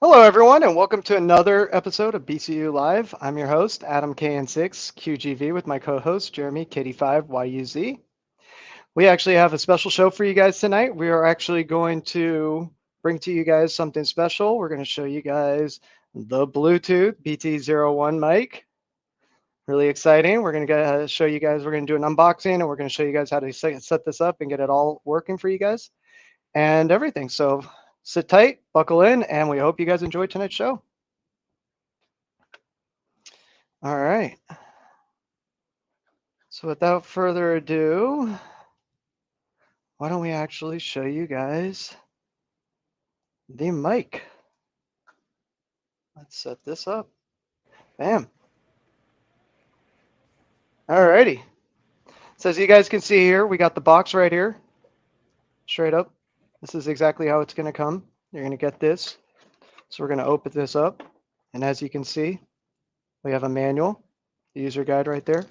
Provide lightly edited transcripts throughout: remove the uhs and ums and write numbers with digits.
Hello, everyone, and welcome to another episode of BCU Live. I'm your host, Adam KN6 QGV, with my co-host Jeremy Kitty5 YUZ. We actually have a special show for you guys tonight. We are actually going to bring to you guys something special. We're going to show you guys the Bluetooth BT01 mic. Really exciting. We're going to show you guys. We're going to do an unboxing, and we're going to show you guys how to set this up and get it all working for you guys and everything. So sit tight, buckle in, and we hope you guys enjoy tonight's show. All right. So without further ado, why don't we actually show you guys the mic? Let's set this up. Bam. All righty. So as you guys can see here, we got the box right here, straight up. This is exactly how it's going to come. You're going to get this. So we're going to open this up. And as you can see, we have a manual, the user guide right there.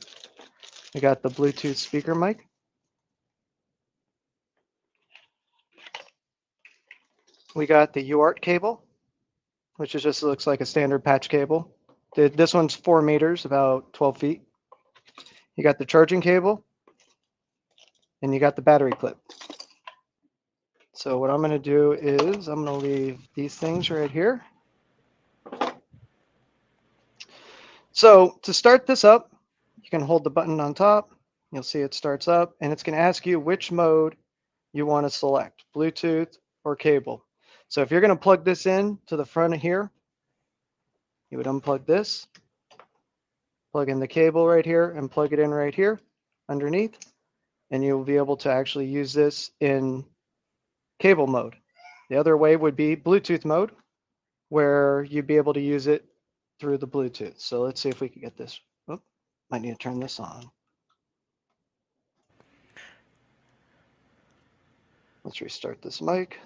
We got the Bluetooth speaker mic. We got the UART cable, which is just looks like a standard patch cable. This one's 4 meters, about 12 feet. You got the charging cable, and you got the battery clip. So what I'm going to do is I'm going to leave these things right here. So to start this up, you can hold the button on top. You'll see it starts up, and it's going to ask you which mode you want to select, Bluetooth or cable. So if you're going to plug this in to the front of here, you would unplug this, plug in the cable right here, and plug it in right here underneath, and you'll be able to actually use this in cable mode. The other way would be Bluetooth mode, where you'd be able to use it through the Bluetooth. So let's see if we can get this. Oh, might need to turn this on. Let's restart this mic.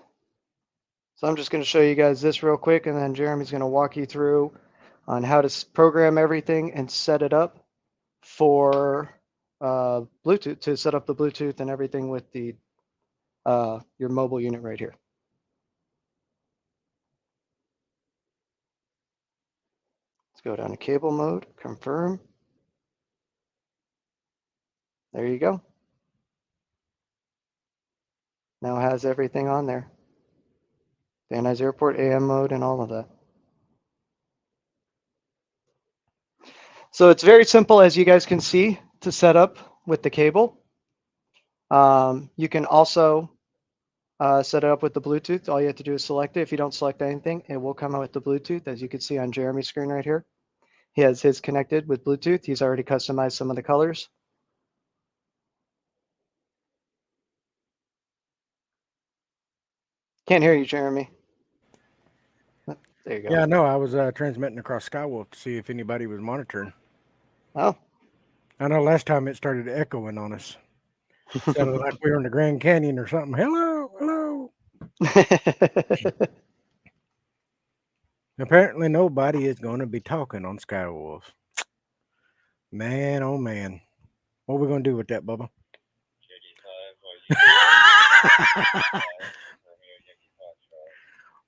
So I'm just going to show you guys this real quick, and then Jeremy's going to walk you through on how to program everything and set it up for Bluetooth, to set up the Bluetooth and everything with the your mobile unit right here. Let's go down to cable mode, confirm. There you go. Now it has everything on there. The anti-zero port, AM mode, and all of that. So it's very simple, as you guys can see, to set up with the cable. You can also set it up with the Bluetooth. All you have to do is select it. If you don't select anything, it will come out with the Bluetooth, as you can see on Jeremy's screen right here. He has his connected with Bluetooth. He's already customized some of the colors. Can't hear you, Jeremy. There you go. Yeah, no, I was transmitting across Skywolf to see if anybody was monitoring. Oh. I know last time it started echoing on us. Sounded like we were in the Grand Canyon or something. Hello, hello. Apparently nobody is going to be talking on Skywolf. Man, oh man. What are we going to do with that, Bubba?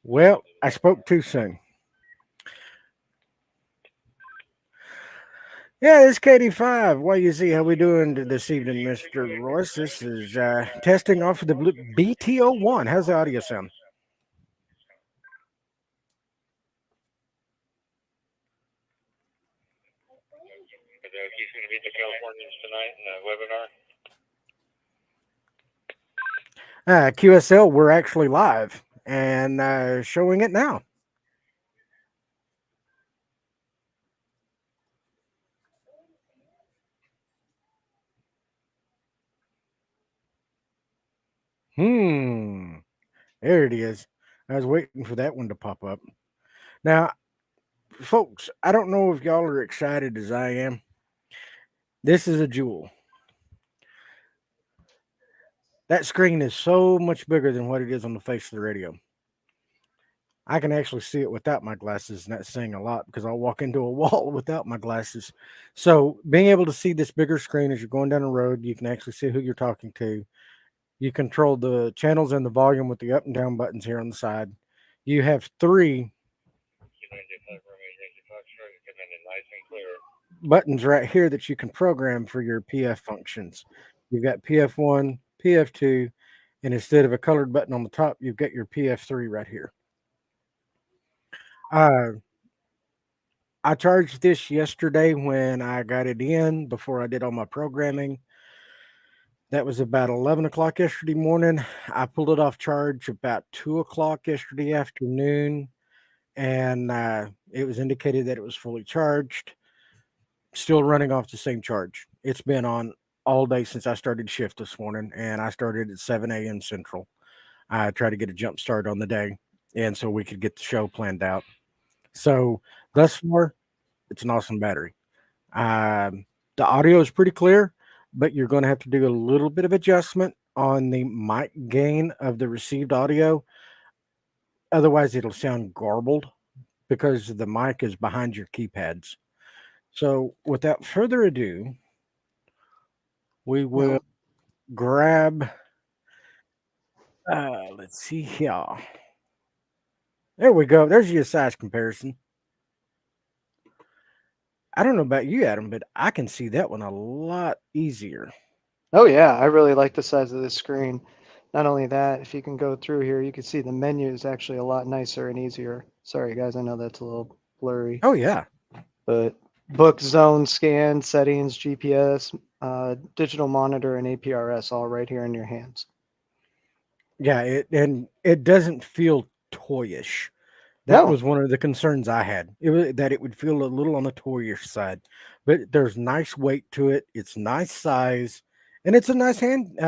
Well, I spoke too soon. Yeah, it's KD5. Why you see how we doing this evening, Mr. Royce? This is testing off of the BT01. How's the audio sound? He's going to be at the Californians tonight in the webinar. QSL, we're actually live and showing it now. There it is. I was waiting for that one to pop up. Now, folks, I don't know if y'all are excited as I am. This is a jewel. That screen is so much bigger than what it is on the face of the radio. I can actually see it without my glasses, and that's saying a lot because I'll walk into a wall without my glasses. So being able to see this bigger screen as you're going down the road, you can actually see who you're talking to. You control the channels and the volume with the up and down buttons here on the side. You have 3 buttons right here that you can program for your PF functions. You've got PF1, PF2, and instead of a colored button on the top, you've got your PF3 right here. I charged this yesterday when I got it in before I did all my programming. That was about 11 o'clock yesterday morning. I pulled it off charge about 2 o'clock yesterday afternoon, and it was indicated that it was fully charged, still running off the same charge. It's been on all day since I started shift this morning, and I started at 7 a.m. Central. I tried to get a jump start on the day, and so we could get the show planned out. So thus far, it's an awesome battery. The audio is pretty clear, but you're going to have to do a little bit of adjustment on the mic gain of the received audio. Otherwise, it'll sound garbled because the mic is behind your keypads. So without further ado, we will grab, let's see here. There we go. There's your size comparison. I don't know about you, Adam, but I can see that one a lot easier. Oh yeah, I really like the size of this screen. Not only that, if you can go through here, you can see the menu is actually a lot nicer and easier. Sorry guys, I know that's a little blurry. Oh yeah. But book, zone, scan, settings, GPS, digital monitor, and APRS all right here in your hands. Yeah, it doesn't feel toyish. That No. was one of the concerns I had. It was that it would feel a little on the toyish side, but there's nice weight to it. It's nice size, and it's a nice hand,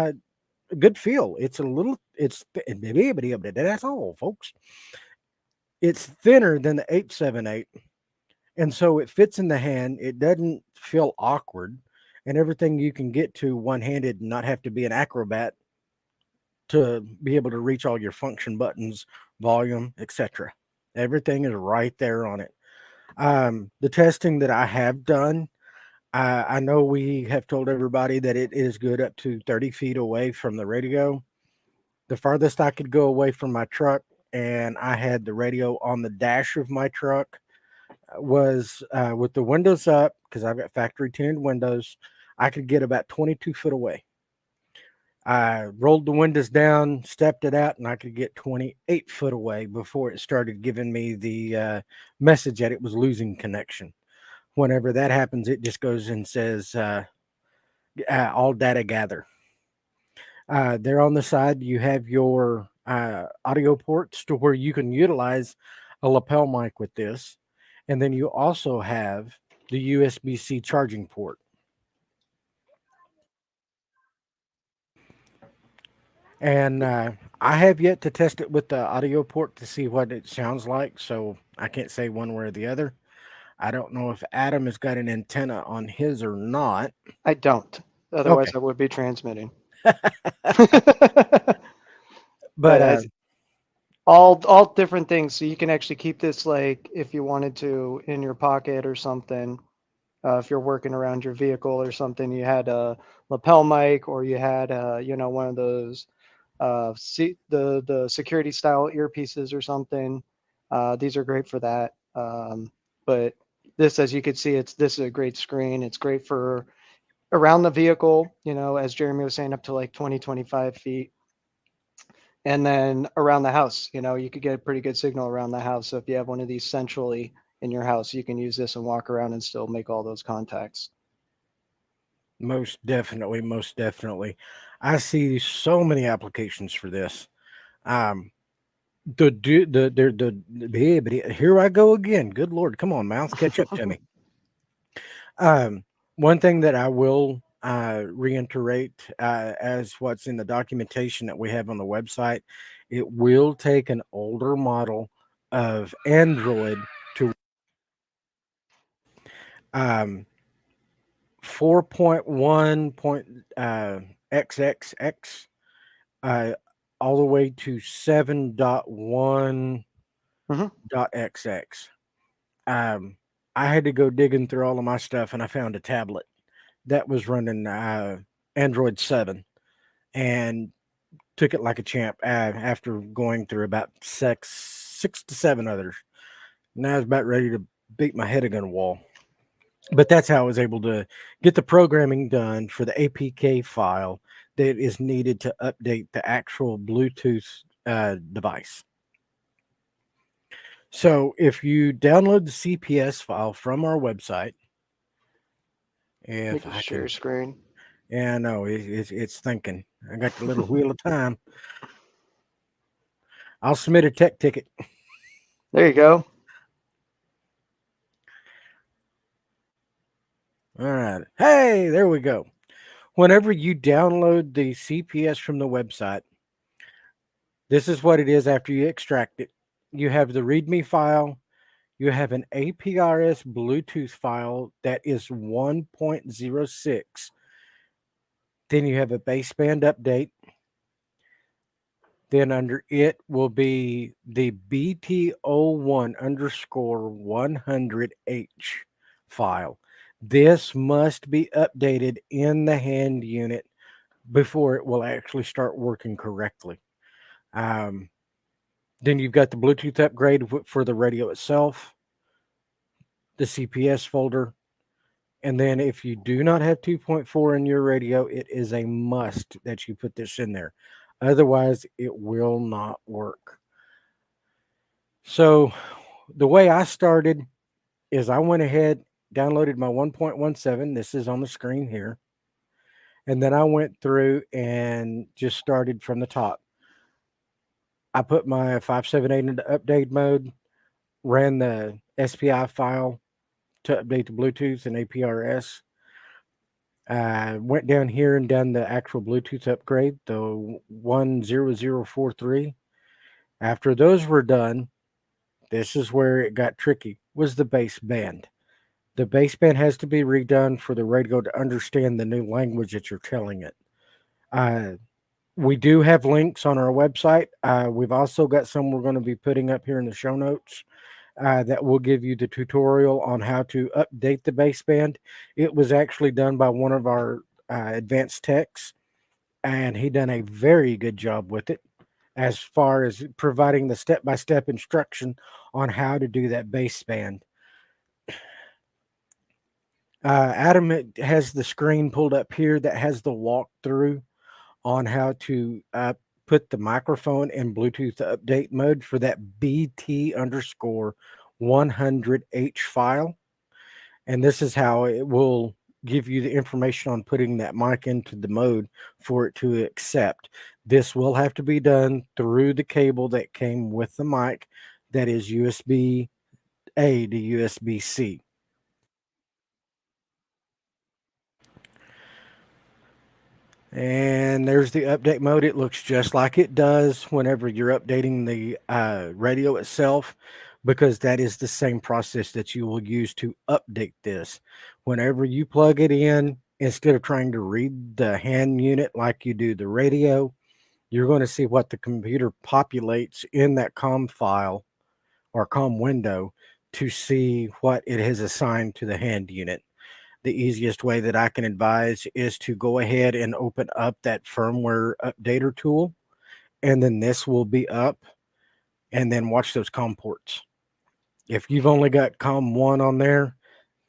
good feel. It's a little. That's all, folks. It's thinner than the 878, and so it fits in the hand. It doesn't feel awkward, and everything you can get to one handed and not have to be an acrobat to be able to reach all your function buttons, volume, etc. Everything is right there on it. The testing that I have done, I know we have told everybody that it is good up to 30 feet away from the radio. The farthest I could go away from my truck, and I had the radio on the dash of my truck, was with the windows up, because I've got factory tinted windows. I could get about 22 foot away. I rolled the windows down, stepped it out, and I could get 28 foot away before it started giving me the message that it was losing connection. Whenever that happens, it just goes and says, all data gather. There on the side, you have your audio ports to where you can utilize a lapel mic with this. And then you also have the USB-C charging port. And I have yet to test it with the audio port to see what it sounds like, so I can't say one way or the other. I don't know if Adam has got an antenna on his or not. I don't. Otherwise, Okay. I would be transmitting. But all different things. So you can actually keep this, like if you wanted to, in your pocket or something. If you're working around your vehicle or something, you had a lapel mic, or you had one of those the security style earpieces or something. These are great for that. But this, as you can see, this is a great screen. It's great for around the vehicle, as Jeremy was saying, up to like 20-25 feet. And then around the house, you could get a pretty good signal around the house. So if you have one of these centrally in your house, you can use this and walk around and still make all those contacts. most definitely. I see so many applications for this. Here I go again. Good Lord, come on, mouth, catch up to me. One thing that I will reiterate, as what's in the documentation that we have on the website, it will take an older model of Android to 4.1.xxx all the way to 7.1.xx. I had to go digging through all of my stuff, and I found a tablet that was running Android 7 and took it like a champ after going through about six to seven others. Now I was about ready to beat my head against a wall. But that's how I was able to get the programming done for the APK file that is needed to update the actual Bluetooth device. So if you download the CPS file from our website, You if can I share your can, screen. yeah, no, it's thinking. I got the little wheel of time. I'll submit a tech ticket. There you go. All right. Hey, there we go. Whenever you download the CPS from the website, this is what it is after you extract it. You have the README file, you have an APRS Bluetooth file that is 1.06. Then you have a baseband update. Then under it will be the BT01 underscore 100H file. This must be updated in the hand unit before it will actually start working correctly. Um, then you've got the Bluetooth upgrade for the radio itself, the CPS folder, and then if you do not have 2.4 in your radio, it is a must that you put this in there. Otherwise, it will not work. So the way I started is I went ahead, downloaded my 1.17. This is on the screen here. And then I went through and just started from the top. I put my 578 into update mode, ran the SPI file to update the Bluetooth and APRS. Went down here and done the actual Bluetooth upgrade, the 10043. After those were done, this is where it got tricky, was the baseband. The baseband has to be redone for the radio to understand the new language that you're telling it. Uh, we do have links on our website. We've also got some we're going to be putting up here in the show notes that will give you the tutorial on how to update the baseband. It was actually done by one of our advanced techs, and he done a very good job with it as far as providing the step-by-step instruction on how to do that baseband. Adam has the screen pulled up here that has the walkthrough on how to put the microphone in Bluetooth update mode for that BT underscore 100H file. And this is how it will give you the information on putting that mic into the mode for it to accept. This will have to be done through the cable that came with the mic, that is USB A to USB C. And there's the update mode. It looks just like it does whenever you're updating the radio itself, because that is the same process that you will use to update this. Whenever you plug it in, instead of trying to read the hand unit like you do the radio, you're going to see what the computer populates in that COM file or COM window to see what it has assigned to the hand unit. The easiest way that I can advise is to go ahead and open up that firmware updater tool, and then this will be up, and then watch those COM ports. If you've only got COM 1 on there,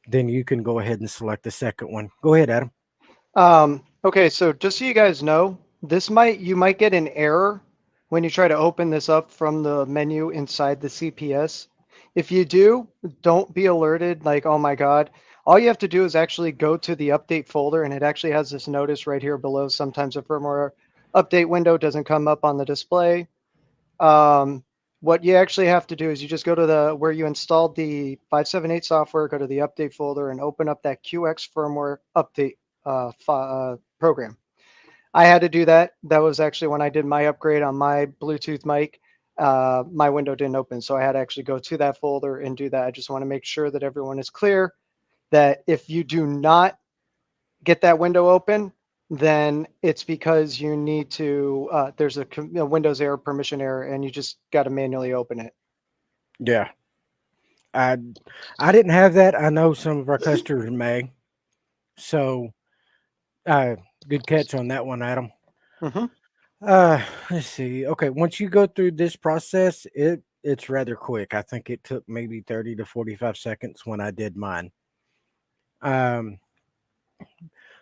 then you can go ahead and select the second one. Go ahead, Adam. Okay, so just so you guys know, you might get an error when you try to open this up from the menu inside the CPS. If you do, don't be alerted like, oh my God. All you have to do is actually go to the update folder, and it actually has this notice right here below. Sometimes a firmware update window doesn't come up on the display. What you actually have to do is you just go to where you installed the 578 software, go to the update folder, and open up that QX firmware update program. I had to do that. That was actually when I did my upgrade on my Bluetooth mic. My window didn't open, so I had to actually go to that folder and do that. I just want to make sure that everyone is clear that if you do not get that window open, then it's because you need to, there's a Windows error, permission error, and you just got to manually open it. Yeah. I didn't have that. I know some of our customers may. So, good catch on that one, Adam. Mm-hmm. Let's see. Okay, once you go through this process, it's rather quick. I think it took maybe 30 to 45 seconds when I did mine. Um,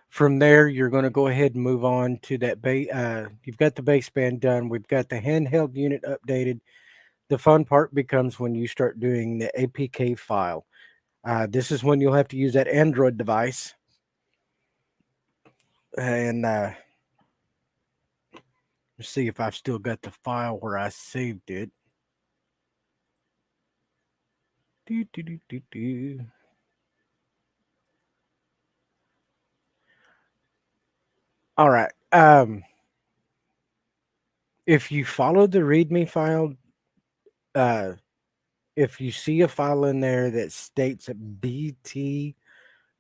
from there, you're going to go ahead and move on to that base. You've got the baseband done. We've got the handheld unit updated. The fun part becomes when you start doing the APK file. This is when you'll have to use that Android device. And let's see if I've still got the file where I saved it. Do, do, do, do, do. All right. If you follow the README file, uh, if you see a file in there that states BT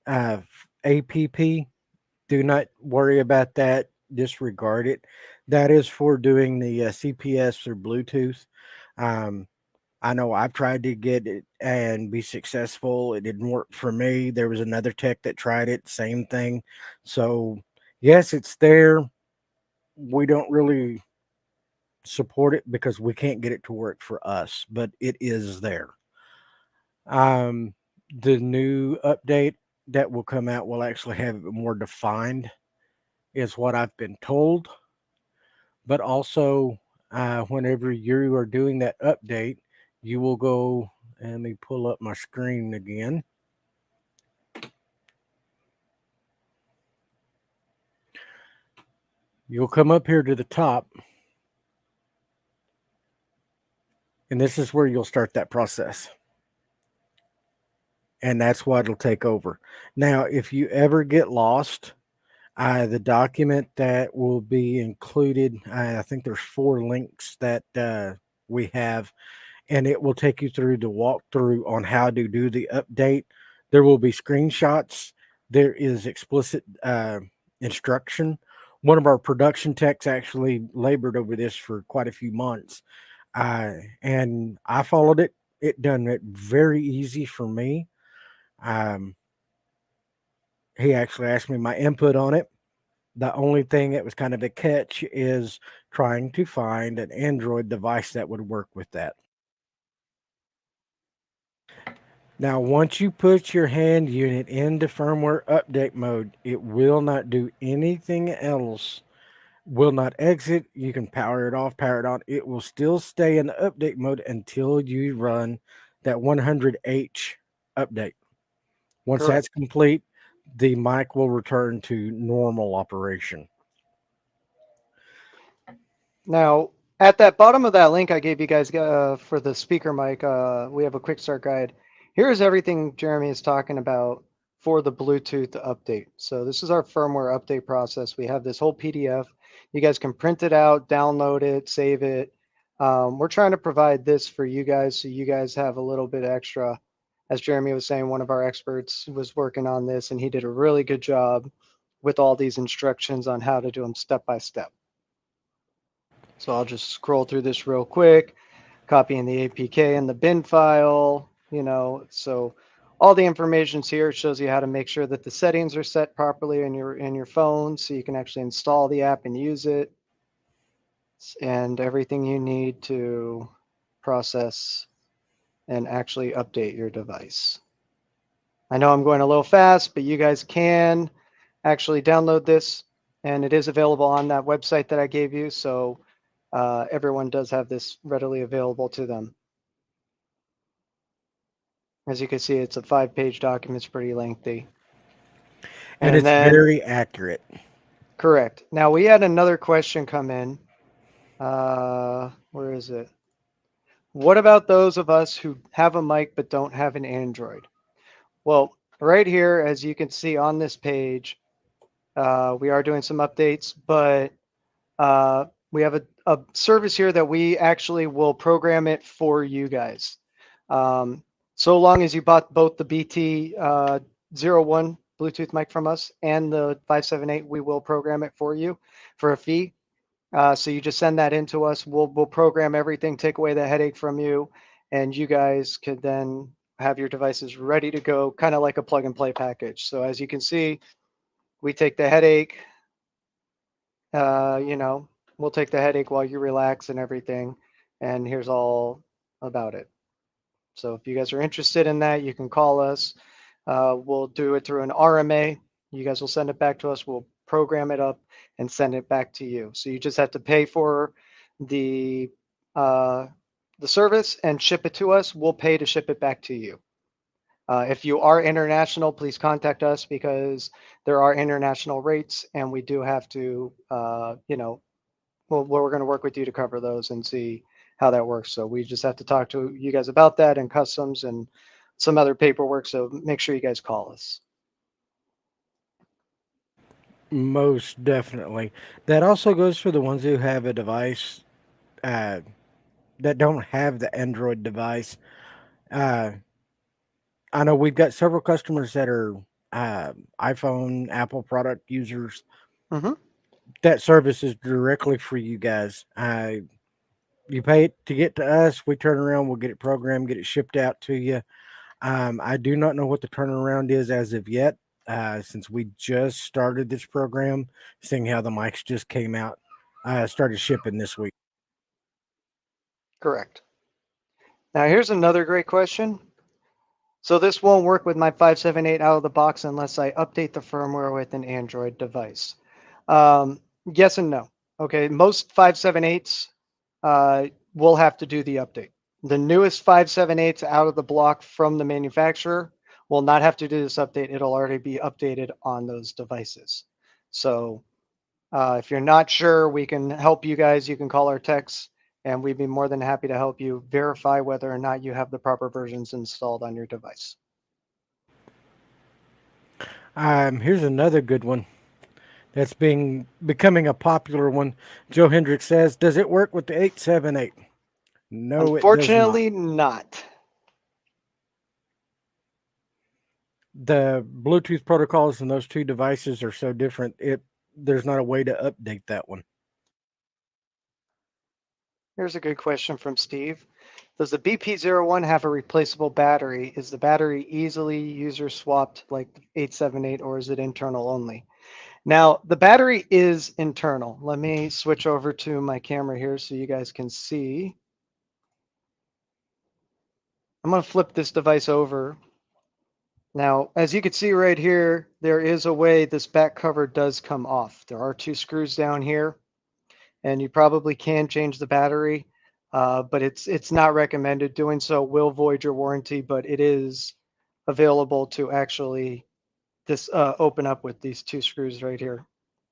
APP, do not worry about that. Disregard it. That is for doing the CPS or Bluetooth. Um, I know I've tried to get it and be successful. It didn't work for me. There was another tech that tried it, same thing. So, yes, it's there. We don't really support it because we can't get it to work for us, but it is there. Um, the new update that will come out will actually have it more defined, is what I've been told. But also, whenever you are doing that update, you will go and let me pull up my screen again. You'll come up here to the top, and this is where you'll start that process. And that's what it'll take over. Now, if you ever get lost, the document that will be included, I think there's 4 links that we have, and it will take you through the walkthrough on how to do the update. There will be screenshots. There is explicit instruction. One of our production techs actually labored over this for quite a few months, and I followed it. It done it very easy for me. Um, he actually asked me my input on it. The only thing that was kind of a catch is trying to find an Android device that would work with that. Now, once you put your hand unit into firmware update mode, it will not do anything else, will not exit. You can power it off, power it on. It will still stay in update mode until you run that 100H update. Once Correct. that's complete, the mic will return to normal operation. Now, at that bottom of that link I gave you guys for the speaker mic, we have a quick start guide. Here's everything Jeremy is talking about for the Bluetooth update. So this is our firmware update process. We have this whole PDF. You guys can print it out, download it, save it. We're trying to provide this for you guys so you guys have a little bit extra. As Jeremy was saying, one of our experts was working on this and he did a really good job with all these instructions on how to do them step by step. So I'll just scroll through this real quick, copying the APK and the bin file, so all the information's here. It shows you how to make sure that the settings are set properly in your phone so you can actually install the app and use it, and everything you need to process and actually update your device. I know I'm going a little fast, but you guys can actually download this, and it is available on that website that I gave you. So everyone does have this readily available to them. As you can see, it's a 5-page document. It's pretty lengthy. And it's then, very accurate. correct. Now we had another question come in. Where is it? What about those of us who have a mic but don't have an Android? Well, right here, as you can see on this page, we are doing some updates, but we have a service here that we actually will program it for you guys. So long as you bought both the BT01 Bluetooth mic from us and the 578, we will program it for you for a fee. So you just send that in to us. We'll program everything, take away the headache from you, and you guys could then have your devices ready to go, kind of like a plug and play package. So as you can see, we take the headache, we'll take the headache while you relax and everything. And here's all about it. So if you guys are interested in that, you can call us. We'll do it through an RMA. You guys will send it back to us. We'll program it up and send it back to you. So you just have to pay for the uh, the service and ship it to us. We'll pay to ship it back to you. If you are international, please contact us because there are international rates, and we do have to, we're going to work with you to cover those and see how that works. So we just have to talk to you guys about that and customs and some other paperwork. So make sure you guys call us. Most definitely. That also goes for the ones who have a device uh, that don't have the Android device. Uh, I know we've got several customers that are uh, iPhone, Apple product users. Hmm. That service is directly for you guys. You pay it to get to us. We turn around, we'll get it programmed, get it shipped out to you. I do not know what the turnaround is as of yet, since we just started this program, seeing how the mics just came out, started shipping this week. Correct. Now here's another great question. So this won't work with my 578 out of the box unless I update the firmware with an Android device. Yes and no. Okay, most 578s will have to do the update. The newest 578s out of the block from the manufacturer will not have to do this update. It'll already be updated on those devices. So if you're not sure, we can help you guys. You can call our techs, and we'd be more than happy to help you verify whether or not you have the proper versions installed on your device. Here's another good one that's becoming a popular one. Joe Hendrick says, "Does it work with the 878?" No, it does not. Unfortunately, not. The Bluetooth protocols in those two devices are so different. There's not a way to update that one. Here's a good question from Steve. Does the BT01 have a replaceable battery? Is the battery easily user swapped like the 878, or is it internal only? Now, the battery is internal. Let me switch over to my camera here so you guys can see. I'm going to flip this device over. Now, as you can see right here, there is a way this back cover does come off. There are two screws down here, and you probably can change the battery, but it's not recommended. Doing so will void your warranty, but it is available to actually open up with these two screws right here.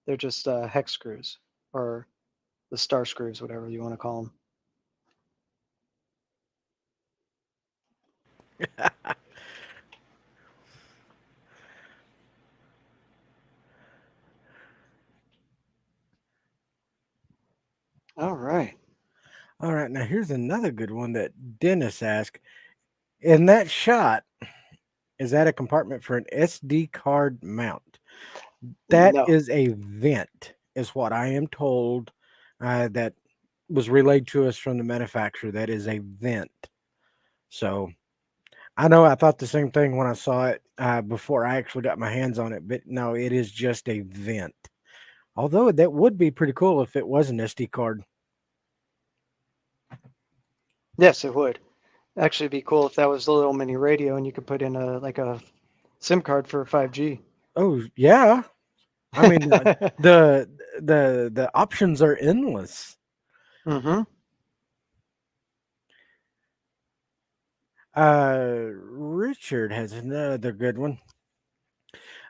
They're just hex screws or the star screws, whatever you want to call them. All right. All right, now here's another good one that Dennis asked. In that shot, is that a compartment for an SD card mount? That No. is a vent, is what I am told. That was relayed to us from the manufacturer. That is a vent. So I know I thought the same thing when I saw it before I actually got my hands on it, but no, it is just a vent. Although that would be pretty cool if it was an SD card. Yes, it would. Actually, it'd be cool if that was a little mini radio and you could put in a SIM card for 5G. Oh yeah, I mean the options are endless. Mm-hmm. Richard has another good one.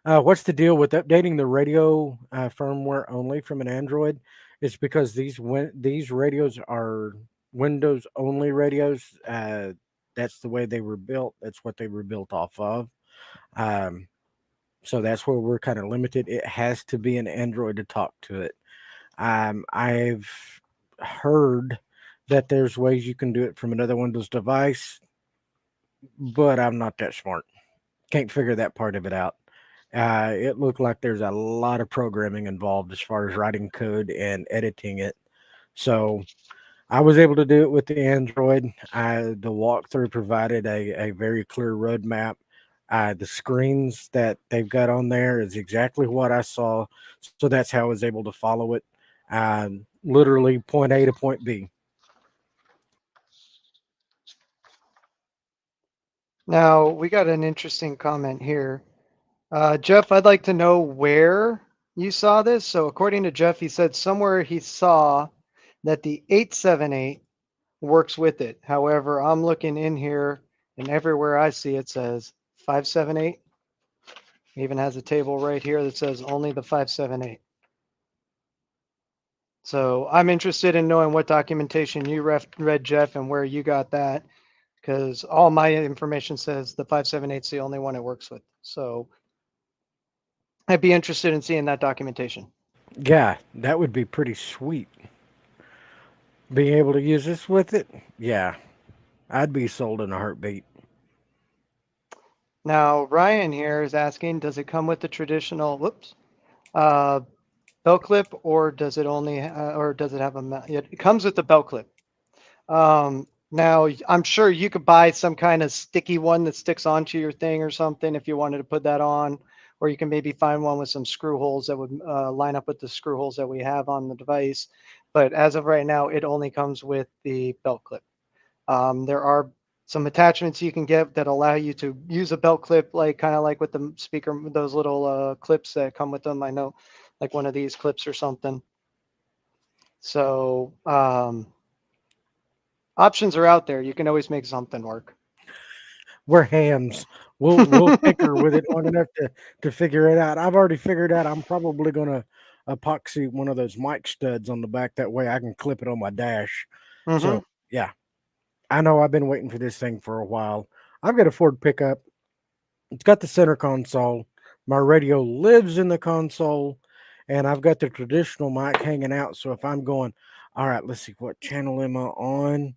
What's the deal with updating the radio firmware only from an Android? It's because these radios are Windows only radios. That's the way they were built. That's what they were built off of. Um, so that's where we're kind of limited. It has to be an Android to talk to it. I've heard that there's ways you can do it from another Windows device, but I'm not that smart. Can't figure that part of it out. It looked like there's a lot of programming involved as far as writing code and editing it. So I was able to do it with the Android. The walkthrough provided a very clear roadmap. The screens that they've got on there is exactly what I saw. So that's how I was able to follow it. Literally point A to point B. Now, we got an interesting comment here. Jeff, I'd like to know where you saw this. So, according to Jeff, he said somewhere he saw that the 878 works with it. However, I'm looking in here, and everywhere I see it says 578. It even has a table right here that says only the 578. So I'm interested in knowing what documentation you read, Jeff, and where you got that, because all my information says the 578 is the only one it works with. So I'd be interested in seeing that documentation. Yeah, that would be pretty sweet. Being able to use this with it, yeah, I'd be sold in a heartbeat. Now, Ryan here is asking, does it come with the traditional, uh, belt clip, or does it only, or does it have a, it comes with the belt clip. Now, I'm sure you could buy some kind of sticky one that sticks onto your thing or something if you wanted to put that on, or you can maybe find one with some screw holes that would line up with the screw holes that we have on the device. But as of right now, it only comes with the belt clip. There are some attachments you can get that allow you to use a belt clip, like kind of like with the speaker, those little clips that come with them. I know, like one of these clips or something. So options are out there. You can always make something work. We're hams. We'll tinker with it long enough to figure it out. I've already figured out I'm probably gonna epoxy one of those mic studs on the back. That way I can clip it on my dash. Mm-hmm. So yeah, I know I've been waiting for this thing for a while. I've got a Ford pickup. It's got the center console. My radio lives in the console, and I've got the traditional mic hanging out. So if I'm going, all right, let's see, what channel am I on?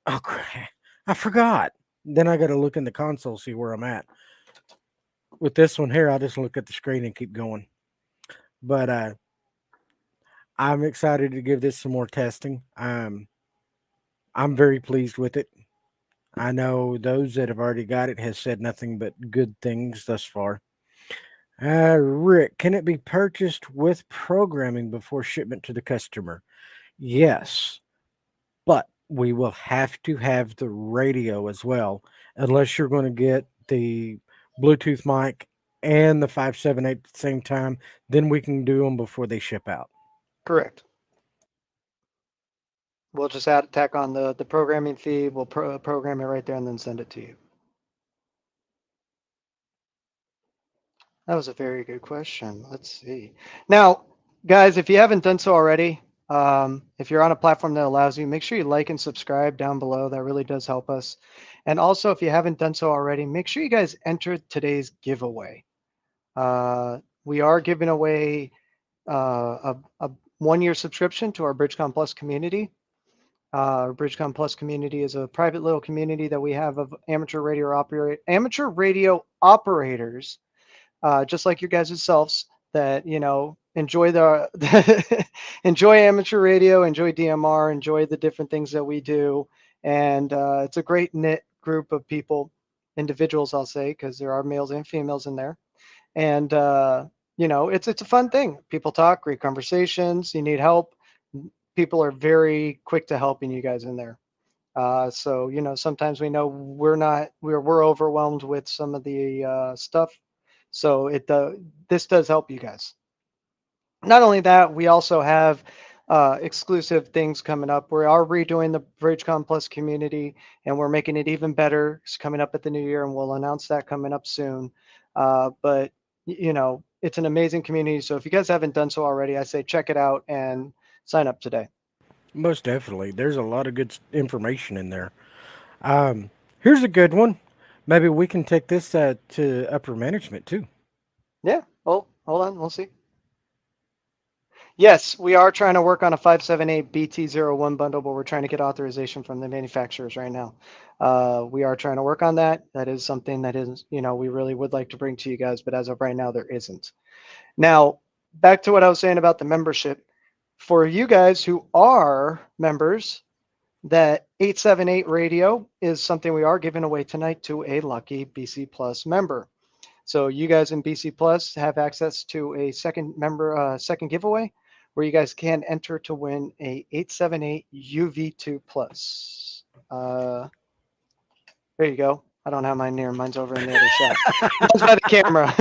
Oh crap, I forgot. Then I got to look in the console, see where I'm at. With this one here, I just look at the screen and keep going. But I'm excited to give this some more testing. I'm very pleased with it. I know those that have already got it has said nothing but good things thus far. Rick, can it be purchased with programming before shipment to the customer? Yes, but we will have to have the radio as well, unless you're going to get the Bluetooth mic and the 578 at the same time. Then we can do them before they ship out. Correct. We'll just tack on the programming fee. We'll program it right there and then send it to you. That was a very good question. Let's see. Now, guys, if you haven't done so already, if you're on a platform that allows you, make sure you like and subscribe down below. That really does help us. And also, if you haven't done so already, make sure you guys enter today's giveaway. We are giving away a 1-year subscription to our BridgeCom Plus community. BridgeCom Plus community is a private little community that we have of amateur radio operators, just like your guys' selves, that enjoy enjoy amateur radio, enjoy DMR, enjoy the different things that we do, and it's a great knit group of people, individuals, I'll say, because there are males and females in there, and it's a fun thing. People talk, great conversations. You need help, people are very quick to helping you guys in there. So sometimes we know we're overwhelmed with some of the stuff. So this does help you guys. Not only that, we also have exclusive things coming up. We are redoing the BridgeCom Plus community, and we're making it even better. It's coming up at the new year, and we'll announce that coming up soon. But it's an amazing community. So if you guys haven't done so already, I say check it out and sign up today. Most definitely. There's a lot of good information in there. Um, Here's a good one. Maybe we can take this to upper management too. Yeah. Oh, hold on. We'll see. Yes, we are trying to work on a 578 BT01 bundle, but we're trying to get authorization from the manufacturers right now. We are trying to work on that. That is something that is, we really would like to bring to you guys, but as of right now, there isn't. Now, back to what I was saying about the membership. For you guys who are members, that 878 radio is something we are giving away tonight to a lucky BC Plus member. So you guys in BC Plus have access to a second giveaway, where you guys can enter to win a 878 UV2 Plus. There you go. I don't have mine near. Mine's over in the other shop. Mine's by the camera.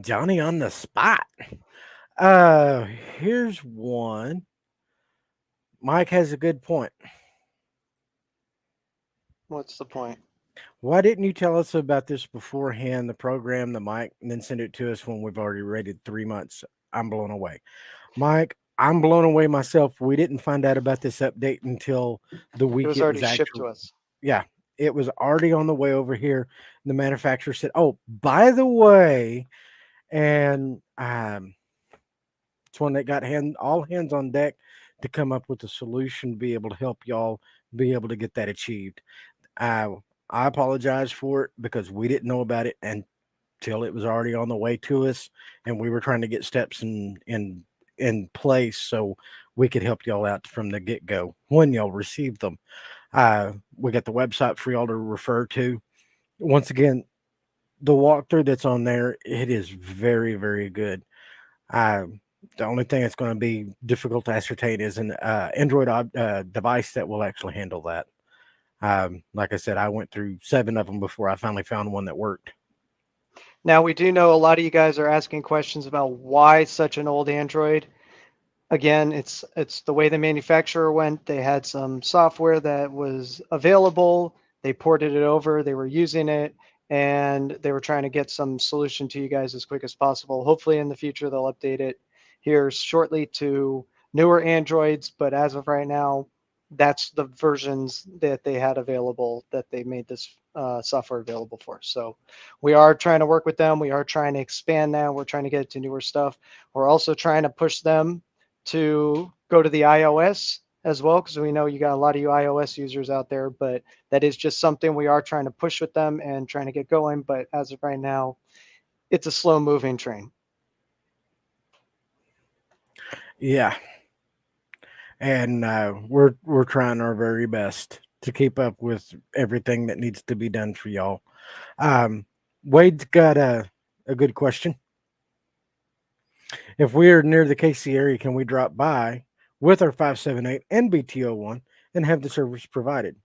Johnny on the spot. Here's one. Mike has a good point. What's the point? Why didn't you tell us about this beforehand, the program, the mic, and then send it to us when we've already rated 3 months? I'm blown away. Mike, I'm blown away myself. We didn't find out about this update until the week It was already shipped to us. Yeah, it was already on the way over here. The manufacturer said, "Oh, by the way," and it's one that got all hands on deck to come up with a solution to be able to help y'all be able to get that achieved. I apologize for it because we didn't know about it until it was already on the way to us, and we were trying to get steps in place so we could help y'all out from the get go when y'all receive them. We got the website for y'all to refer to. Once again, the walkthrough that's on there, it is very, very good. The only thing that's going to be difficult to ascertain is an Android device that will actually handle that. Like I said, I went through 7 of them before I finally found one that worked. Now, we do know a lot of you guys are asking questions about why such an old Android. Again, it's the way the manufacturer went. They had some software that was available. They ported it over. They were using it, and they were trying to get some solution to you guys as quick as possible. Hopefully, in the future, they'll update it here shortly to newer Androids. But as of right now, that's the versions that they had available that they made this software available for. So we are trying to work with them. We are trying to expand that. We're trying to get it to newer stuff. We're also trying to push them to go to the iOS as well, because we know you got a lot of you iOS users out there, but that is just something we are trying to push with them and trying to get going. But as of right now, it's a slow moving train. Yeah. And we're trying our very best to keep up with everything that needs to be done for y'all. Wade's got a good question. If we are near the KC area, can we drop by with our 578 and BT01 and have the service provided?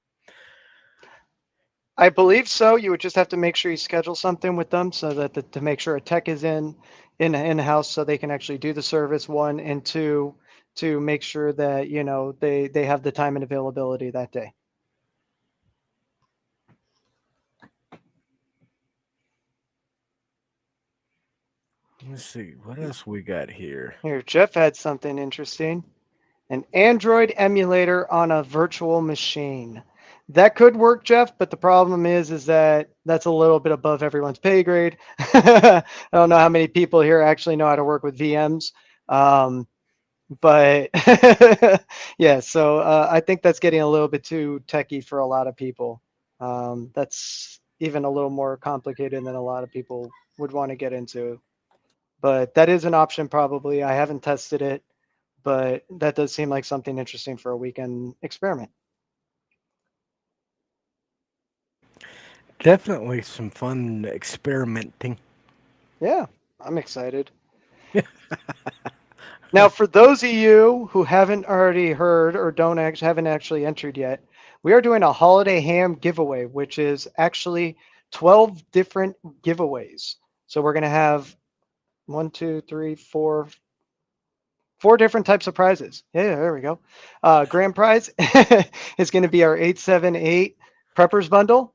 I believe so. You would just have to make sure you schedule something with them so that to make sure a tech is in the house so they can actually do the service, 1, and 2, to make sure that they have the time and availability that day. Let's see what else we got here. Here, Jeff had something interesting. An Android emulator on a virtual machine. That could work, Jeff, but the problem is that that's a little bit above everyone's pay grade. I don't know how many people here actually know how to work with VMs. But yeah, so I think that's getting a little bit too techy for a lot of people. That's even a little more complicated than a lot of people would want to get into. But that is an option probably. I haven't tested it, but that does seem like something interesting for a weekend experiment. Definitely some fun experimenting. Yeah, I'm excited. Now, for those of you who haven't already heard or haven't actually entered yet, we are doing a holiday ham giveaway, which is actually 12 different giveaways. So we're going to have 4 different types of prizes. Yeah, there we go. Grand prize is going to be our 878 Preppers bundle.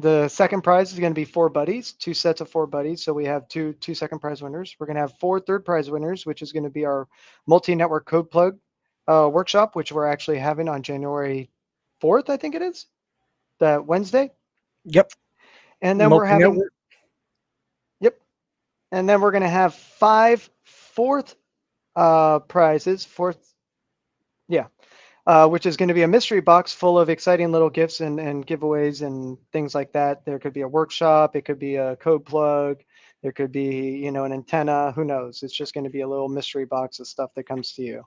The second prize is going to be 4 buddies, 2 sets of 4 buddies. So we have two second prize winners. We're going to have 4 third prize winners, which is going to be our multi-network code plug workshop, which we're actually having on January 4th, I think it is, that Wednesday. Yep. And then we're having, yep. And then we're going to have 5 fourth prizes, which is going to be a mystery box full of exciting little gifts and giveaways and things like that. There could be a workshop. It could be a code plug. There could be, an antenna. Who knows? It's just going to be a little mystery box of stuff that comes to you.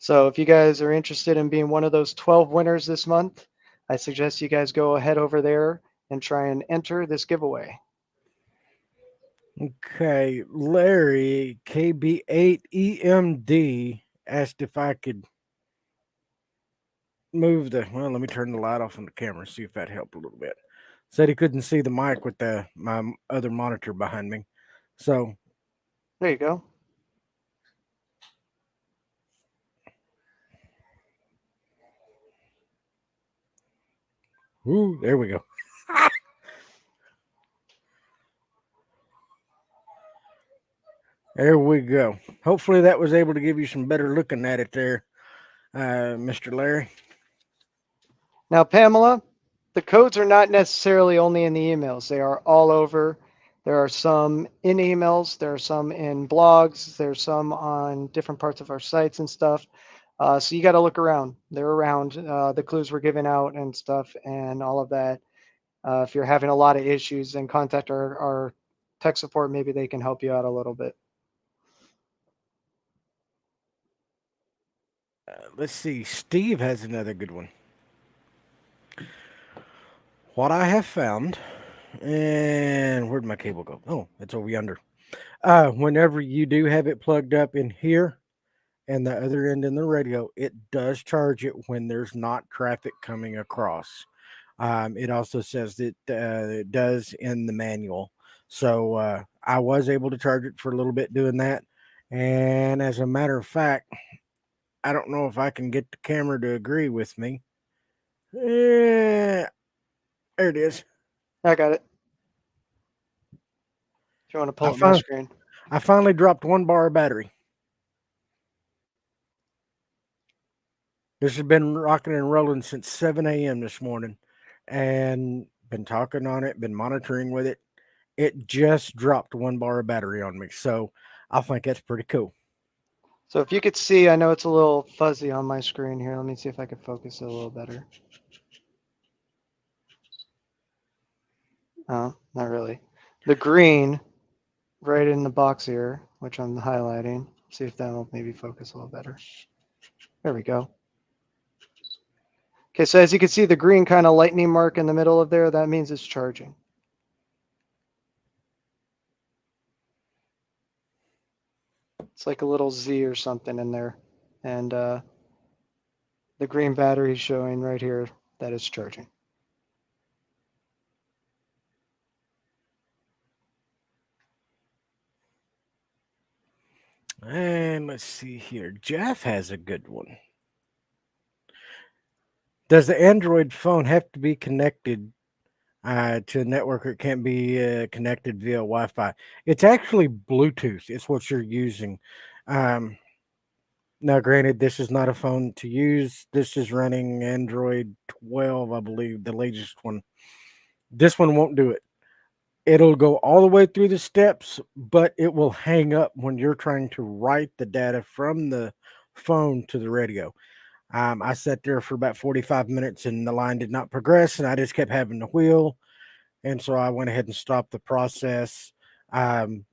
So if you guys are interested in being one of those 12 winners this month, I suggest you guys go ahead over there and try and enter this giveaway. Okay. Larry, KB8EMD, asked if I could move the, well, let me turn the light off on the camera, see if that helped a little bit. Said he couldn't see the mic with my other monitor behind me. So, There you go. ooh, there we go. There we go. Hopefully that was able to give you some better looking at it there, Mr. Larry. Now, Pamela, the codes are not necessarily only in the emails. They are all over. There are some in emails. There are some in blogs. There's some on different parts of our sites and stuff. So you got to look around. They're around. The clues were given out and stuff and all of that. If you're having a lot of issues, then contact our tech support. Maybe they can help you out a little bit. Let's see. Steve has another good one. What I have found, and where'd my cable go? Oh, it's over yonder. Whenever you do have it plugged up in here and the other end in the radio, it does charge it when there's not traffic coming across. It also says that it does in the manual. So I was able to charge it for a little bit doing that. And as a matter of fact, I don't know if I can get the camera to agree with me. There it is. I got it. If you want to pull I, up my fin- screen. I finally dropped 1 bar of battery. This has been rocking and rolling since 7 a.m. this morning and been talking on it, been monitoring with it. It just dropped 1 bar of battery on me. So I think that's pretty cool. So if you could see, I know it's a little fuzzy on my screen here. Let me see if I can focus it a little better. Oh, not really. The green right in the box here, which I'm highlighting. See if that'll maybe focus a little better. There we go. Okay, so as you can see, the green kind of lightning mark in the middle of there, that means it's charging. It's like a little Z or something in there. And the green battery is showing right here that it's charging. And let's see here. Jeff has a good one. Does the Android phone have to be connected to a network, or it can't be connected via Wi-Fi? It's actually Bluetooth. It's what you're using. Now, granted, this is not a phone to use. This is running Android 12, I believe, the latest one. This one won't do it. It'll go all the way through the steps, but it will hang up when you're trying to write the data from the phone to the radio. I sat there for about 45 minutes and the line did not progress, and I just kept having to wheel. And so I went ahead and stopped the process.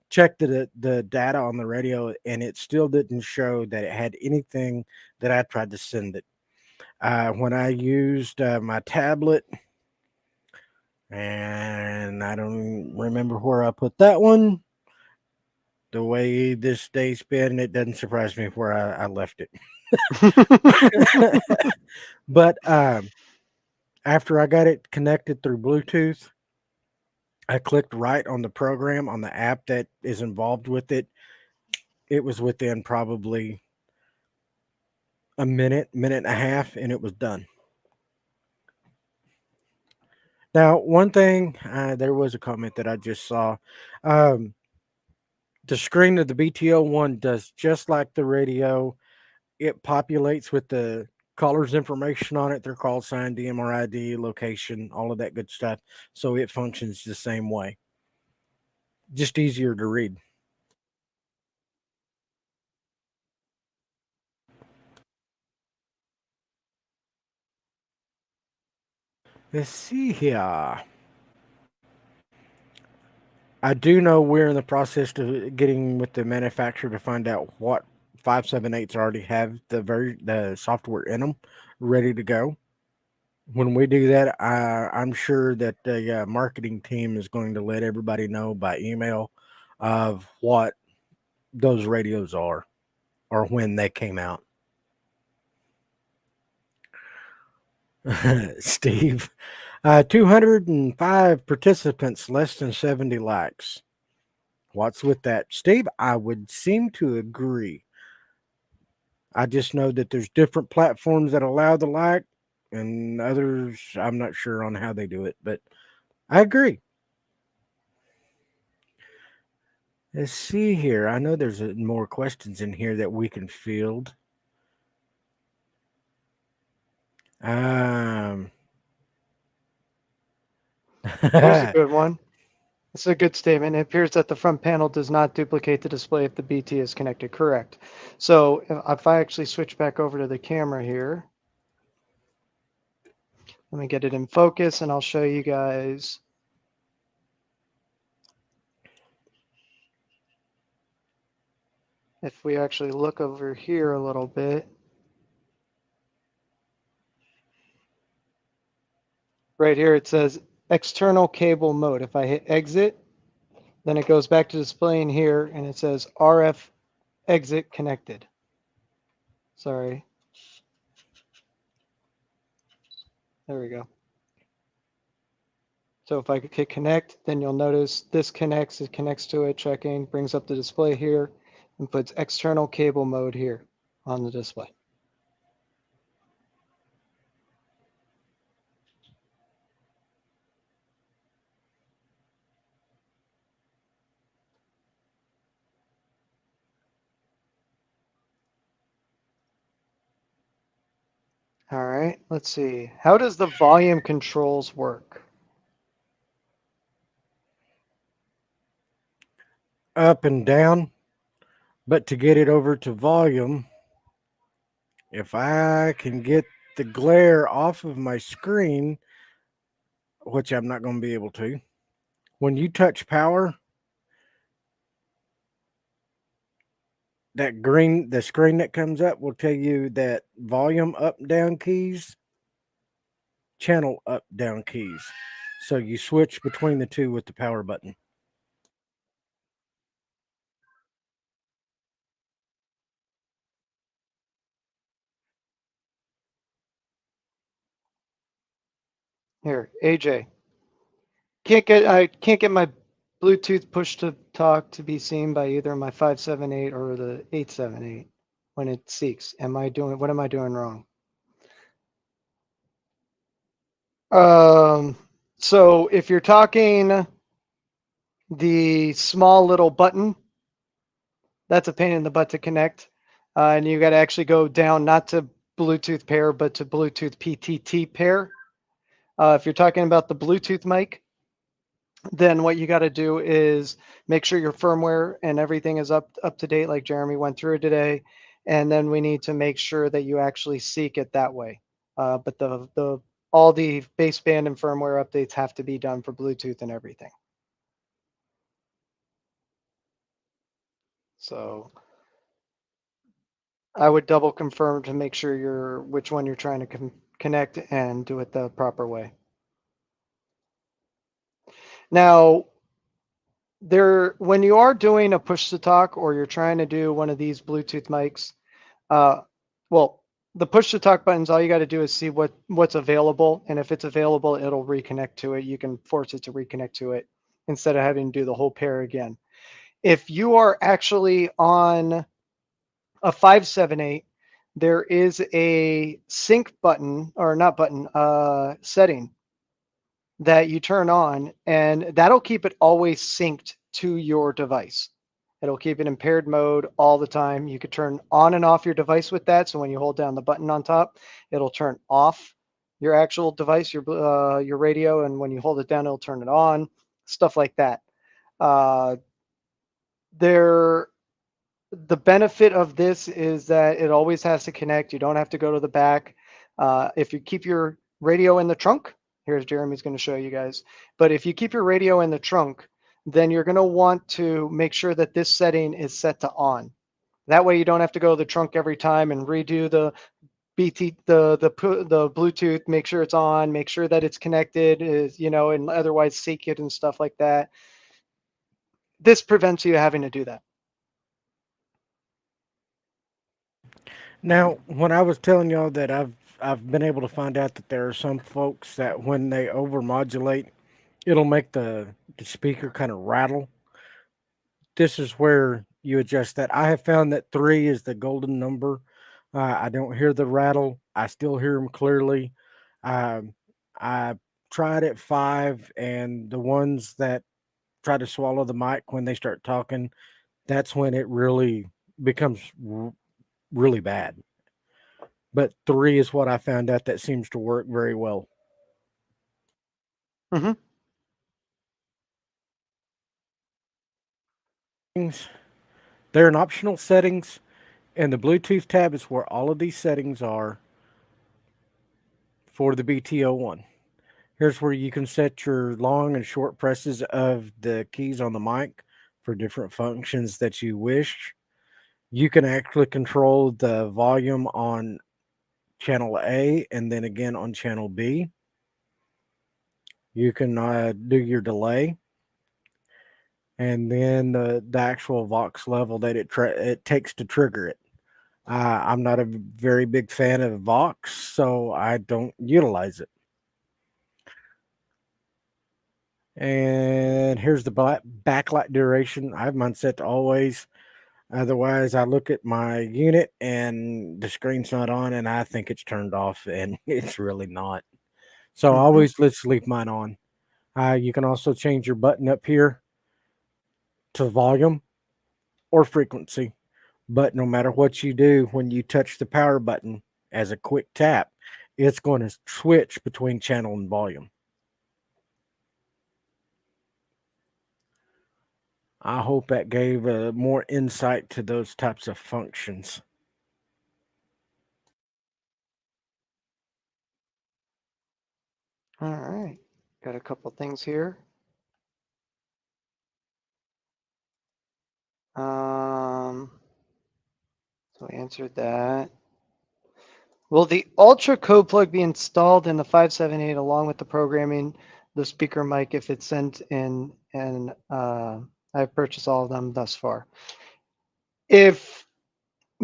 Checked the data on the radio, and it still didn't show that it had anything that I tried to send it. When I used my tablet, and I don't remember where I put that one. The way this day's been, it doesn't surprise me where I left it. But after I got it connected through Bluetooth, I clicked right on the program on the app that is involved with it. It was within probably a minute and a half, and it was done. Now, one thing, there was a comment that I just saw. The screen of the BT01 does just like the radio. It populates with the caller's information on it, their call sign, DMR ID, location, all of that good stuff. So it functions the same way. Just easier to read. Let's see here. I do know we're in the process of getting with the manufacturer to find out what 578s already have the software in them, ready to go. When we do that, I'm sure that the marketing team is going to let everybody know by email of what those radios are or when they came out. Steve. 205 participants, less than 70 likes. What's with that? Steve, I would seem to agree. I just know that there's different platforms that allow the like, and others, I'm not sure on how they do it, but I agree. Let's see here. I know there's more questions in here that we can field. Um, Here's a good one. It's a good statement. It appears that the front panel does not duplicate the display if the BT is connected. Correct. So if I actually switch back over to the camera here, let me get it in focus and I'll show you guys. If we actually look over here a little bit, right here it says external cable mode. If I hit exit, then it goes back to displaying here and it says RF exit connected. Sorry. There we go. So if I could hit connect, then you'll notice this connects, it connects to it, checking, brings up the display here, and puts external cable mode here on the display. All right, let's see. How does the volume controls work? up and down, but to get it over to volume, if I can get the glare off of my screen, which I'm not going to be able to, when you touch power, the screen that comes up will tell you that volume up down keys, channel up down keys. So you switch between the two with the power button. Here, AJ. I can't get my Bluetooth push to talk to be seen by either my 578 or the 878 when it seeks. What am I doing wrong? So if you're talking the small little button, that's a pain in the butt to connect. And you got to actually go down, not to Bluetooth pair, but to Bluetooth PTT pair. If you're talking about the Bluetooth mic, then what you got to do is make sure your firmware and everything is up to date, like Jeremy went through today. And then we need to make sure that you actually seek it that way. But all the baseband and firmware updates have to be done for Bluetooth and everything. So I would double confirm to make sure which one you're trying to connect and do it the proper way. Now, when you are doing a push to talk or you're trying to do one of these Bluetooth mics, well, the push to talk buttons, all you got to do is see what's available, and if it's available, it'll reconnect to it. You can force it to reconnect to it instead of having to do the whole pair again. If you are actually on a 578, there is a sync button, or not button, setting that you turn on, and that'll keep it always synced to your device. It'll keep it in paired mode all the time. You could turn on and off your device with that. So when you hold down the button on top, it'll turn off your actual device, your radio, and when you hold it down, it'll turn it on. Stuff like that. There The benefit of this is that it always has to connect. You don't have to go to the back. If you keep your radio in the trunk, here's Jeremy's going to show you guys. But if you keep your radio in the trunk, then you're going to want to make sure that this setting is set to on. That way you don't have to go to the trunk every time and redo the the Bluetooth, make sure it's on, make sure that it's connected, and otherwise seek it and stuff like that. This prevents you having to do that. Now, when I was telling y'all that I've I've been able to find out that there are some folks that when they overmodulate, it'll make the speaker kind of rattle. This is where you adjust that. I have found that 3 is the golden number. I don't hear the rattle. I still hear them clearly. Um, I tried at 5, and the ones that try to swallow the mic when they start talking, that's when it really becomes really bad. But 3 is what I found out that seems to work very well. Mm-hmm. They're in optional settings, and the Bluetooth tab is where all of these settings are for the BT01. Here's where you can set your long and short presses of the keys on the mic for different functions that you wish. You can actually control the volume on channel A and then again on channel B. You can do your delay and then the actual Vox level that it takes to trigger it. I'm not a very big fan of Vox, so I don't utilize it. And here's the backlight duration. I have mine set to always. Otherwise, I look at my unit and the screen's not on, and I think it's turned off, and it's really not. So I Mm-hmm. always let's leave mine on. You can also change your button up here to volume or frequency. But no matter what you do, when you touch the power button as a quick tap, it's going to switch between channel and volume. I hope that gave more insight to those types of functions. All right. Got a couple things here. So I answered that. Will the Ultra code plug be installed in the 578 along with the programming, the speaker mic if it's sent in? And I've purchased all of them thus far. If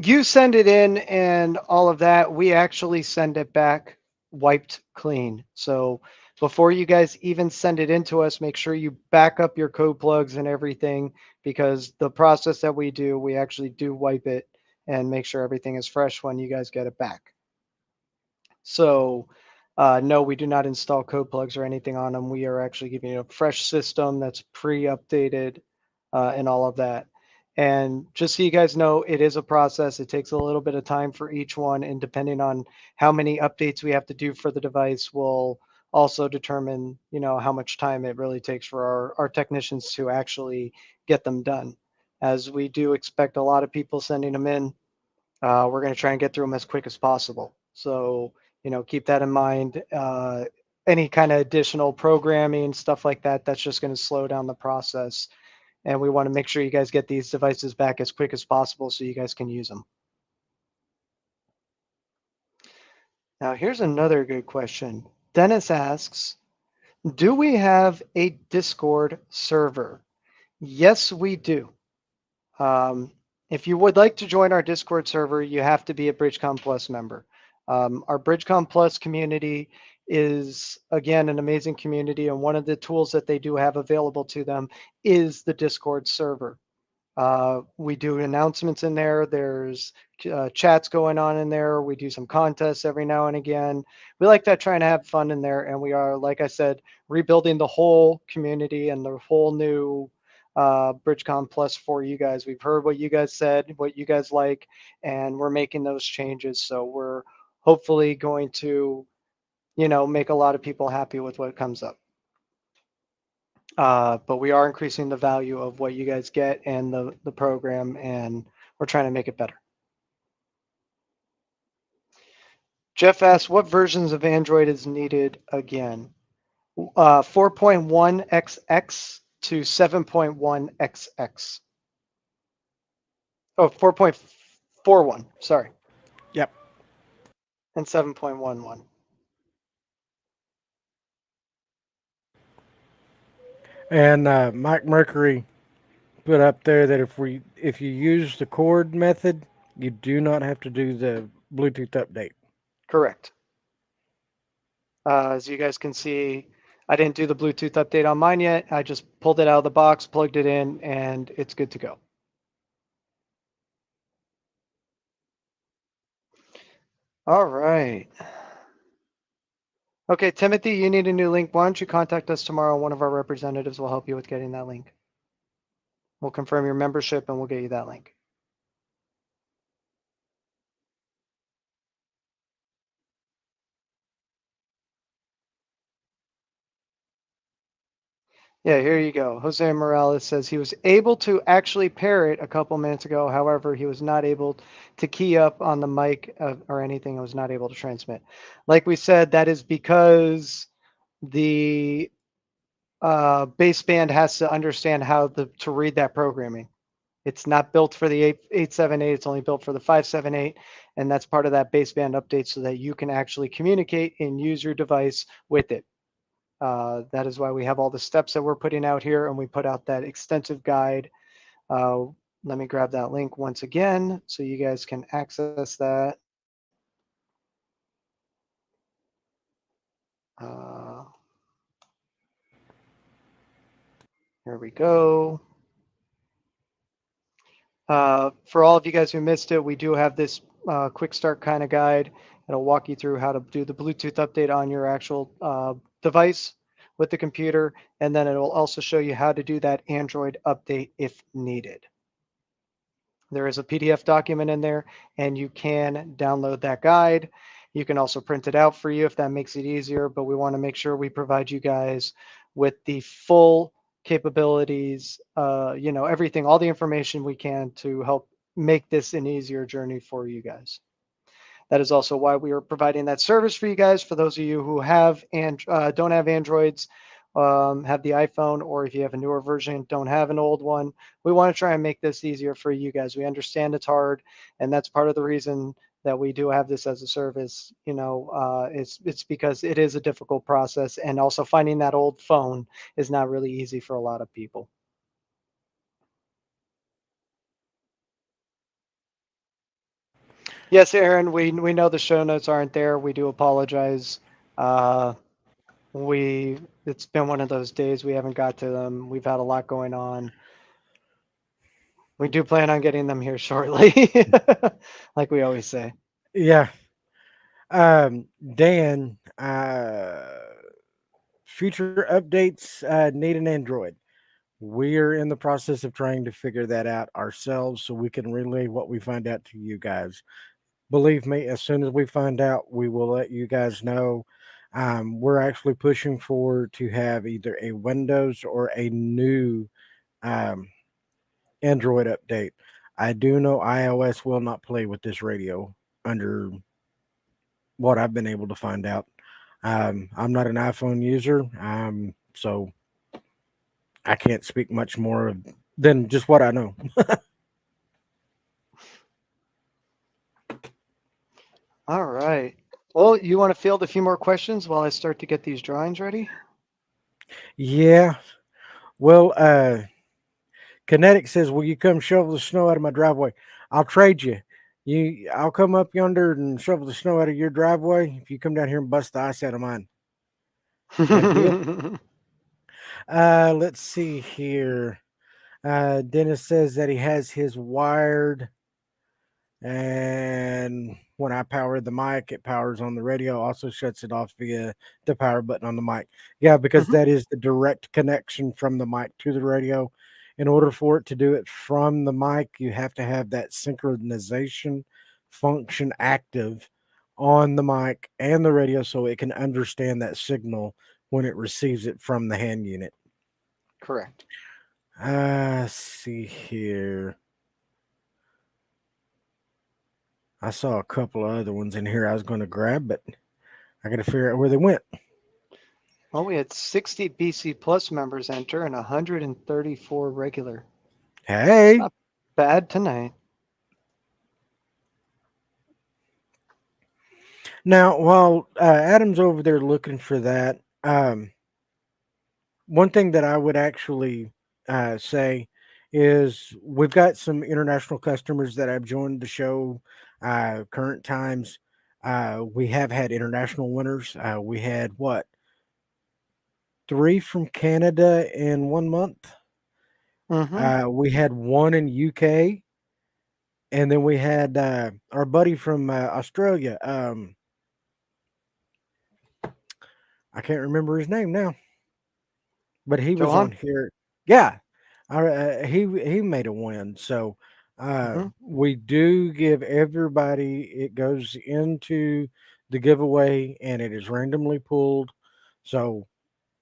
you send it in and all of that, we actually send it back wiped clean. So before you guys even send it in to us, make sure you back up your code plugs and everything, because the process that we do, we actually do wipe it and make sure everything is fresh when you guys get it back. So no, we do not install code plugs or anything on them. We are actually giving you a fresh system that's pre-updated and all of that. And just so you guys know, it is a process. It takes a little bit of time for each one, and depending on how many updates we have to do for the device will also determine, how much time it really takes for our technicians to actually get them done. As we do expect a lot of people sending them in, we're going to try and get through them as quick as possible. So, keep that in mind. Any kind of additional programming, stuff like that, that's just going to slow down the process. And we want to make sure you guys get these devices back as quick as possible so you guys can use them. Now, here's another good question. Dennis asks, do we have a Discord server? Yes, we do. If you would like to join our Discord server, you have to be a BridgeCom Plus member. Our BridgeCom Plus community is, again, an amazing community, and one of the tools that they do have available to them is the Discord server. We do announcements in there. There's chats going on in there. We do some contests every now and again. We like that, trying to have fun in there. And we are, like I said, rebuilding the whole community and the whole new BridgeCom Plus for you guys. We've heard what you guys said, what you guys like, and we're making those changes. So we're hopefully going to, make a lot of people happy with what comes up. But we are increasing the value of what you guys get and the program, and we're trying to make it better. Jeff asks, what versions of Android is needed again? 4.1xx to 7.1xx. Oh, 4.41, sorry. Yep. And 7.11. And Mike Mercury put up there that if you use the cord method, you do not have to do the Bluetooth update. Correct. As you guys can see, I didn't do the Bluetooth update on mine yet. I just pulled it out of the box, plugged it in, and it's good to go. All right. Okay, Timothy, you need a new link. Why don't you contact us tomorrow? One of our representatives will help you with getting that link. We'll confirm your membership and we'll get you that link. Yeah, here you go. Jose Morales says he was able to actually pair it a couple minutes ago. However, he was not able to key up on the mic or anything. I was not able to transmit. Like we said, that is because the baseband has to understand how to read that programming. It's not built for the 878. It's only built for the 578. And that's part of that baseband update so that you can actually communicate and use your device with it. That is why we have all the steps that we're putting out here, and we put out that extensive guide. Let me grab that link once again so you guys can access that. Uh, here we go. For all of you guys who missed it, we do have this quick start kind of guide. It'll walk you through how to do the Bluetooth update on your actual device with the computer, and then it will also show you how to do that Android update if needed. There is a PDF document in there, and you can download that guide. You can also print it out for you if that makes it easier, but we want to make sure we provide you guys with the full capabilities, everything, all the information we can to help make this an easier journey for you guys. That is also why we are providing that service for you guys. For those of you who have and don't have Androids, have the iPhone, or if you have a newer version, don't have an old one, we want to try and make this easier for you guys. We understand it's hard, and that's part of the reason that we do have this as a service. It's because it is a difficult process, and also finding that old phone is not really easy for a lot of people. Yes, Aaron, we know the show notes aren't there. We do apologize. Uh, it's been one of those days we haven't got to them. We've had a lot going on. We do plan on getting them here shortly, like we always say. Yeah. Dan, future updates need an Android. We're in the process of trying to figure that out ourselves so we can relay what we find out to you guys. Believe me, as soon as we find out, we will let you guys know. We're actually pushing for to have either a Windows or a new um, Android update. I do know iOS will not play with this radio under what I've been able to find out. I'm not an iPhone user, so I can't speak much more than just what I know. All right. Well, you want to field a few more questions while I start to get these drawings ready? Yeah. Well, Kinetic says, "Will you come shovel the snow out of my driveway? I'll trade you. I'll come up yonder and shovel the snow out of your driveway if you come down here and bust the ice out of mine. Is that a deal?" Let's see here. Dennis says that he has his wired, and when I power the mic, it powers on the radio, also shuts it off via the power button on the mic. Yeah, because Mhm. that is the direct connection from the mic to the radio. In order for it to do it from the mic, you have to have that synchronization function active on the mic and the radio so it can understand that signal when it receives it from the hand unit. Correct. See here. I saw a couple of other ones in here I was going to grab, but I got to figure out where they went. Well, we had 60 BC Plus members enter and 134 regular. Hey, Not bad tonight. now while Adam's over there looking for that, one thing that I would actually say is we've got some international customers that have joined the show current times. We have had international winners. We had what, 3 from Canada in 1 month. We had 1 in UK, and then we had our buddy from Australia. I can't remember his name now, but he was on Johan? here. Yeah, he made a win. So we do give everybody. It goes into the giveaway, and it is randomly pulled. So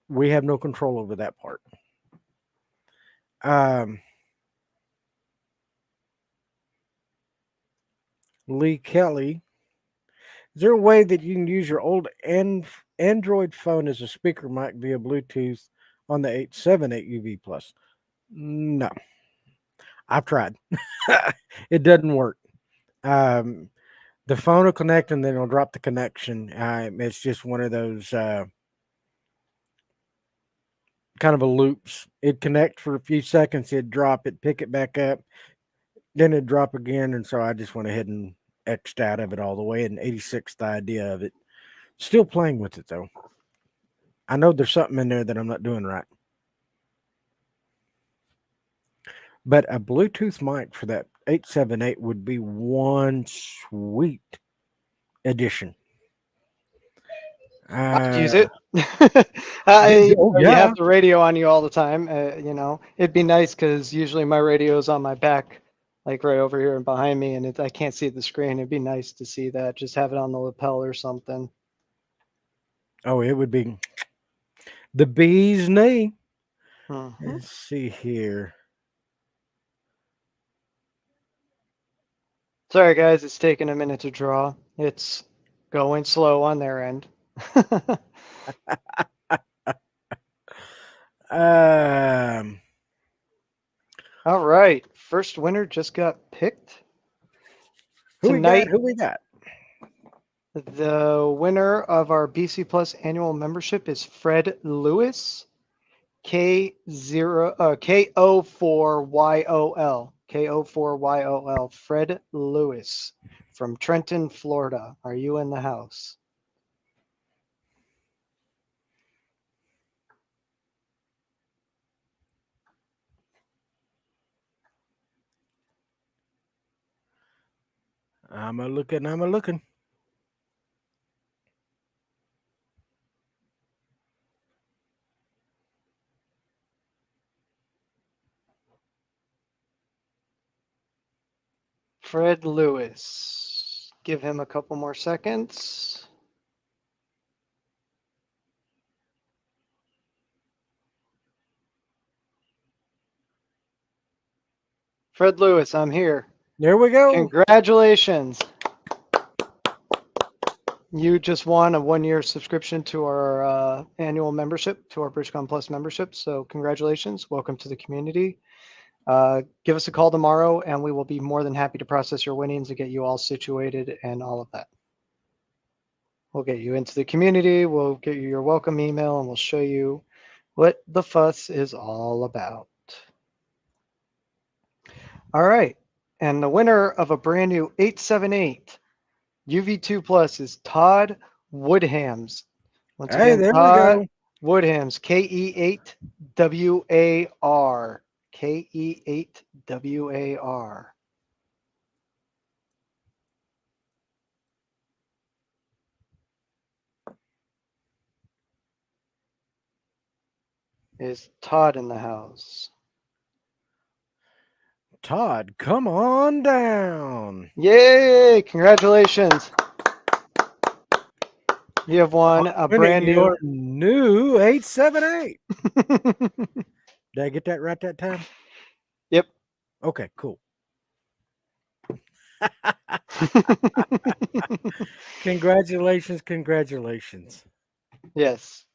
we have no control over that part. Lee Kelly, is there a way that you can use your old Android phone as a speaker mic via Bluetooth on the 878 UV Plus? No, I've tried. It doesn't work. The phone will connect and then it'll drop the connection. It's just one of those kind of a loops. It'd connect for a few seconds, it'd drop it, pick it back up, then it'd drop again. And so I just went ahead and X'd out of it all the way, and 86th the idea of it. Still playing with it though. I know there's something in there that I'm not doing right. But a Bluetooth mic for that 878 would be one sweet addition. I'd use it. You have the radio on you all the time. You know, it'd be nice because usually my radio's on my back, like right over here and behind me, and I can't see the screen. It'd be nice to see that. Just have it on the lapel or something. Oh, it would be the bee's knee. Mm-hmm. Let's see here. Sorry, guys, it's taking a minute to draw. It's going slow on their end. All right, first winner just got picked. Who we got? The winner of our BC Plus annual membership is Fred Lewis, K04YOL. K04YOL. Fred Lewis from Trenton, Florida. Are you in the house? I'm a looking. Fred Lewis. Give him a couple more seconds. Fred Lewis, I'm here. There we go. Congratulations. You just won a 1-year subscription to our annual membership, to our BridgeCom Plus membership. So congratulations. Welcome to the community. Give us a call tomorrow and we will be more than happy to process your winnings and get you all situated and all of that. We'll get you into the community. We'll get you your welcome email and we'll show you what the fuss is all about. All right. And the winner of a brand new 878 UV2 Plus is Todd Woodhams. Once again, there Todd we go. Woodhams, KE8WAR. KE8WAR. Is Todd in the house? Todd, come on down. Yay! Congratulations. You have won a brand new 878. Did I get that right that time? Yep. Okay, cool. Congratulations. Yes.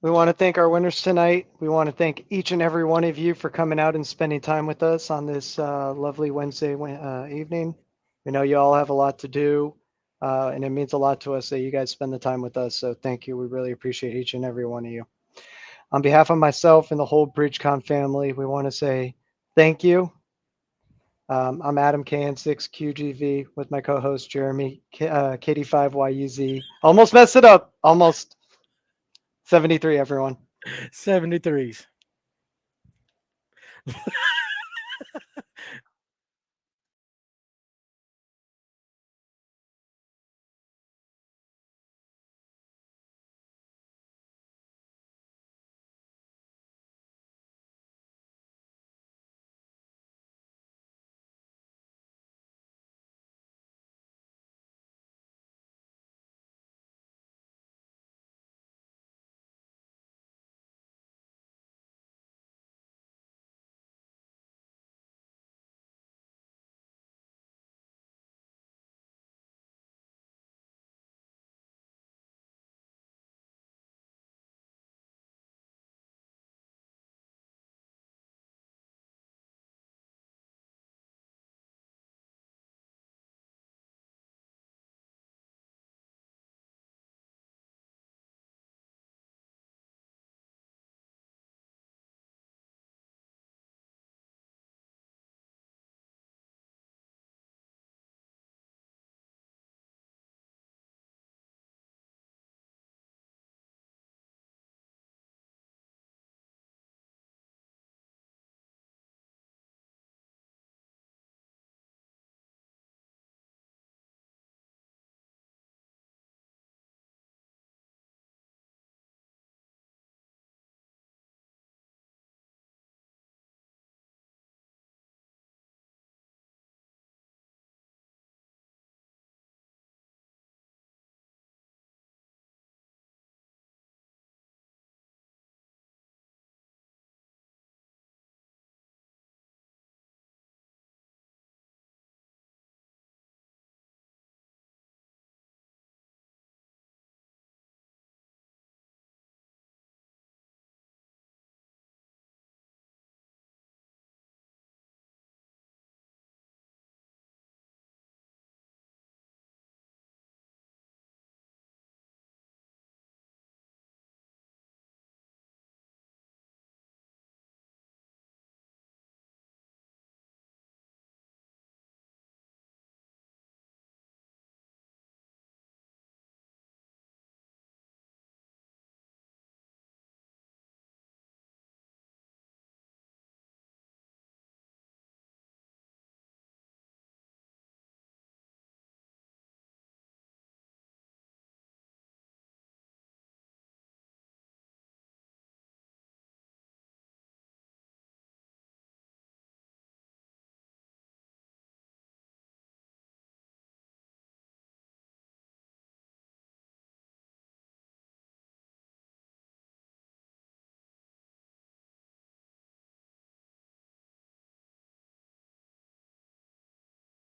We want to thank our winners tonight. We want to thank each and every one of you for coming out and spending time with us on this lovely Wednesday evening. We know you all have a lot to do, and it means a lot to us that you guys spend the time with us. So thank you. We really appreciate each and every one of you. On behalf of myself and the whole BridgeCom family, we want to say thank you. I'm Adam KN6QGV with my co-host Jeremy KD5YUZ. Almost messed it up. Almost 73, everyone. 73s.